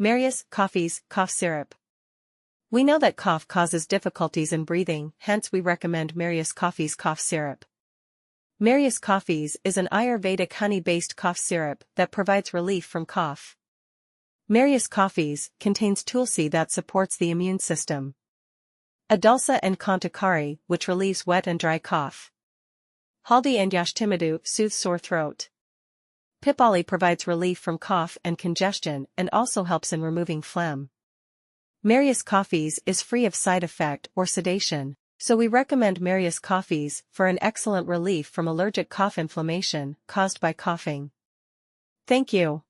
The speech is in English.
Maryus KOFFEASE Cough Syrup. We know that cough causes difficulties in breathing, hence we recommend Maryus KOFFEASE Cough Syrup. Maryus KOFFEASE is an Ayurvedic honey-based cough syrup that provides relief from cough. Maryus KOFFEASE contains Tulsi that supports the immune system. Adulsa and Kantakari, which relieves wet and dry cough. Haldi and Yashtimadhu soothes sore throat. Pipali provides relief from cough and congestion and also helps in removing phlegm. Maryus KOFFEASE is free of side effect or sedation, so we recommend Maryus KOFFEASE for an excellent relief from allergic cough inflammation caused by coughing. Thank you.